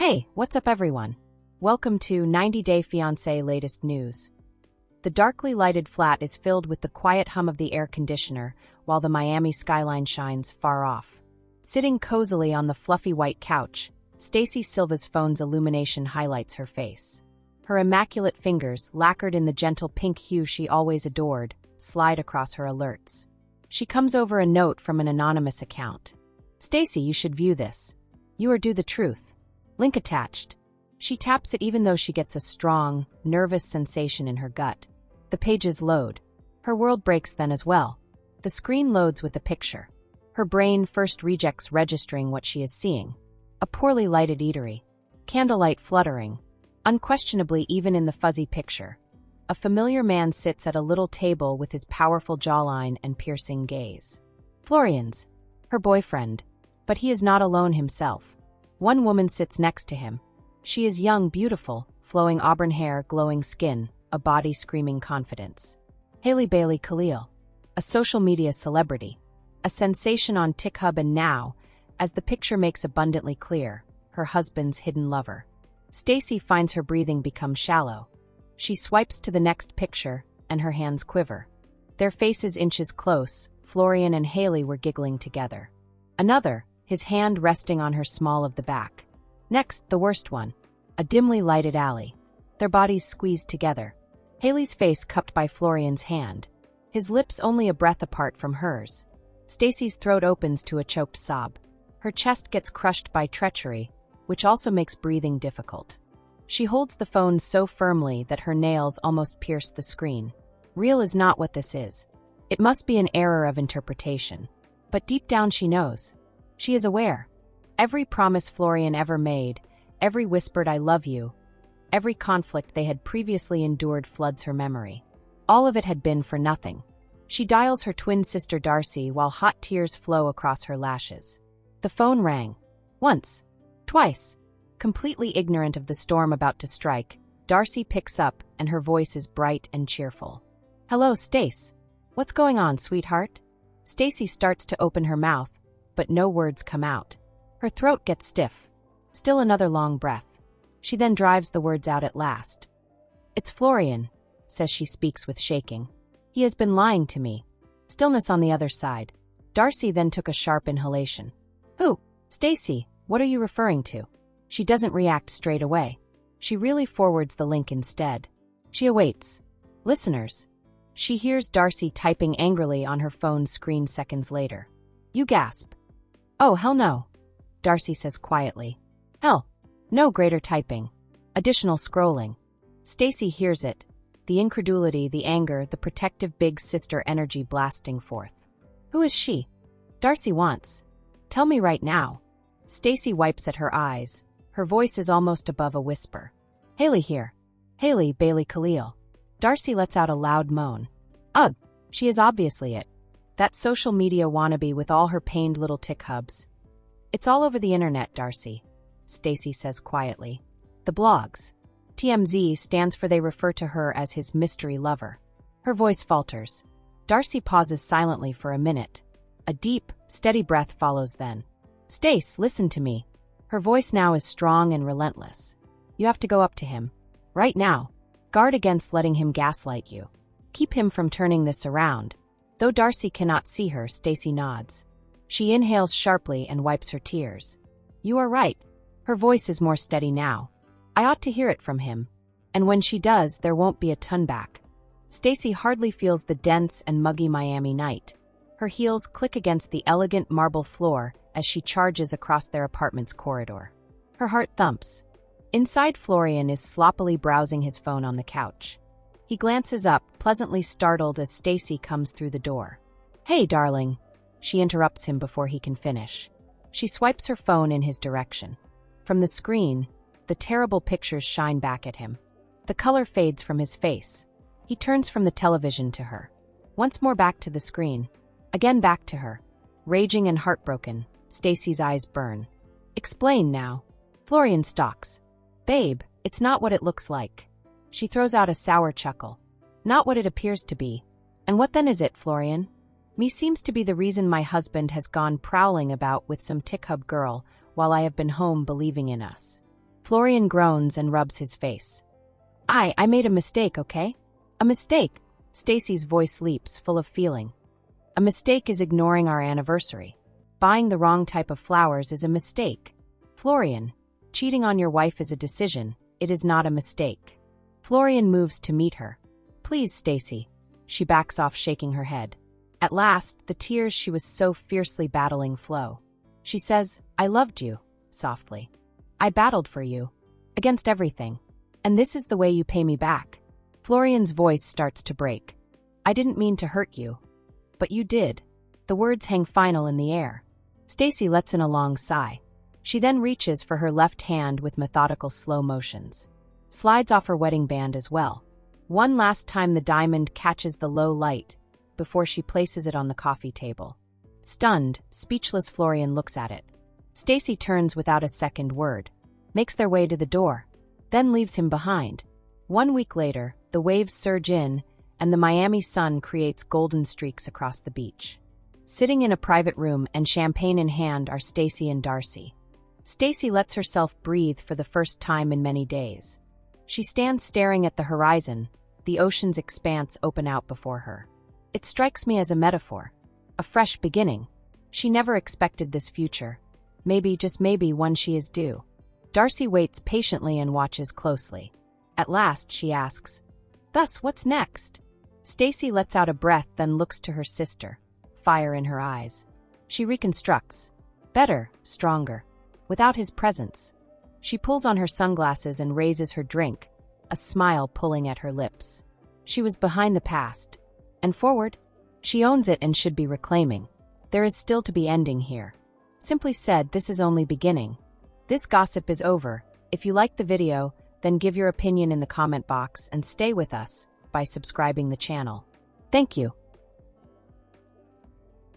Hey, what's up everyone? Welcome to 90 Day Fiancé latest news. The darkly lighted flat is filled with the quiet hum of the air conditioner while the Miami skyline shines far off. Sitting cozily on the fluffy white couch, Stacey Silva's phone's illumination highlights her face. Her immaculate fingers, lacquered in the gentle pink hue she always adored, slide across her alerts. She comes over a note from an anonymous account. "Stacey, you should view this. You are due the truth. Link attached." She taps it even though she gets a strong, nervous sensation in her gut. The pages load. Her world breaks then as well. The screen loads with a picture. Her brain first rejects registering what she is seeing. A poorly lighted eatery. Candlelight fluttering. Unquestionably even in the fuzzy picture. A familiar man sits at a little table with his powerful jawline and piercing gaze. Florian's. Her boyfriend. But he is not alone himself. One woman sits next to him. She is young, beautiful, flowing auburn hair, glowing skin, a body screaming confidence. Hailey Baylee, a social media celebrity, a sensation on TikTok and now, as the picture makes abundantly clear, her husband's hidden lover. Stacey finds her breathing become shallow. She swipes to the next picture, and her hands quiver. Their faces inches close, Florian and Hailey were giggling together. Another, his hand resting on her small of the back. Next, the worst one. A dimly lighted alley. Their bodies squeezed together. Hailey's face cupped by Florian's hand. His lips only a breath apart from hers. Stacey's throat opens to a choked sob. Her chest gets crushed by treachery, which also makes breathing difficult. She holds the phone so firmly that her nails almost pierce the screen. Real is not what this is. It must be an error of interpretation. But deep down she knows. She is aware. Every promise Florian ever made, every whispered "I love you," every conflict they had previously endured floods her memory. All of it had been for nothing. She dials her twin sister Darcy while hot tears flow across her lashes. The phone rang. Once. Twice. Completely ignorant of the storm about to strike, Darcy picks up and her voice is bright and cheerful. "Hello, Stace. What's going on, sweetheart?" Stacey starts to open her mouth, but no words come out. Her throat gets stiff. Still another long breath. She then drives the words out at last. "It's Florian," says she speaks with shaking. "He has been lying to me." Stillness on the other side. Darcy then took a sharp inhalation. "Who? Stacey, what are you referring to?" She doesn't react straight away. She really forwards the link instead. She awaits. Listeners. She hears Darcy typing angrily on her phone's screen seconds later. You gasp. "Oh, hell no," Darcy says quietly. "Hell, no." Greater typing. Additional scrolling. Stacey hears it. The incredulity, the anger, the protective big sister energy blasting forth. Who is she? Darcy wants. "Tell me right now." Stacey wipes at her eyes. Her voice is almost above a whisper. "Hailey here. Hailey Baylee." Darcy lets out a loud moan. Ugh, she is obviously it. That social media wannabe with all her pained little tick hubs. "It's all over the internet, Darcy," Stacey says quietly. "The blogs. TMZ stands for they refer to her as his mystery lover." Her voice falters. Darcy pauses silently for a minute. A deep, steady breath follows then. "Stace, listen to me." Her voice now is strong and relentless. "You have to go up to him. Right now. Guard against letting him gaslight you. Keep him from turning this around." Though Darcy cannot see her, Stacey nods. She inhales sharply and wipes her tears. "You are right." Her voice is more steady now. "I ought to hear it from him. And when she does, there won't be a turn back." Stacey hardly feels the dense and muggy Miami night. Her heels click against the elegant marble floor as she charges across their apartment's corridor. Her heart thumps. Inside, Florian is sloppily browsing his phone on the couch. He glances up, pleasantly startled as Stacey comes through the door. "Hey, darling." She interrupts him before he can finish. She swipes her phone in his direction. From the screen, the terrible pictures shine back at him. The color fades from his face. He turns from the television to her. Once more back to the screen. Again back to her. Raging and heartbroken, Stacey's eyes burn. "Explain now." Florian stalks. "Babe, it's not what it looks like." She throws out a sour chuckle. "Not what it appears to be. And what then is it, Florian?" "Me seems to be the reason my husband has gone prowling about with some tick hub girl while I have been home believing in us." Florian groans and rubs his face. I made a mistake, okay? A mistake. Stacey's voice leaps, full of feeling. A mistake is ignoring our anniversary. Buying the wrong type of flowers is a mistake. Florian, cheating on your wife is a decision. It is not a mistake. Florian moves to meet her. Please, Stacey. She backs off, shaking her head. At last, the tears she was so fiercely battling flow. She says, I loved you, softly. I battled for you. Against everything. And this is the way you pay me back. Florian's voice starts to break. I didn't mean to hurt you. But you did. The words hang final in the air. Stacey lets in a long sigh. She then reaches for her left hand with methodical slow motions. Slides off her wedding band as well. One last time the diamond catches the low light before she places it on the coffee table. Stunned, speechless Florian looks at it. Stacey turns without a second word, makes their way to the door, then leaves him behind. 1 week later, the waves surge in, and the Miami sun creates golden streaks across the beach. Sitting in a private room and champagne in hand are Stacey and Darcy. Stacey lets herself breathe for the first time in many days. She stands staring at the horizon, the ocean's expanse open out before her. It strikes me as a metaphor, a fresh beginning. She never expected this future. Maybe, just maybe, one she is due. Darcy waits patiently and watches closely. At last, she asks, "Thus, what's next?" Stacey lets out a breath, then looks to her sister, fire in her eyes. She reconstructs. Better, stronger. Without his presence. She pulls on her sunglasses and raises her drink, a smile pulling at her lips. She was behind the past. And forward? She owns it and should be reclaiming. There is still to be ending here. Simply said, this is only beginning. This gossip is over. If you liked the video, then give your opinion in the comment box and stay with us by subscribing the channel. Thank you.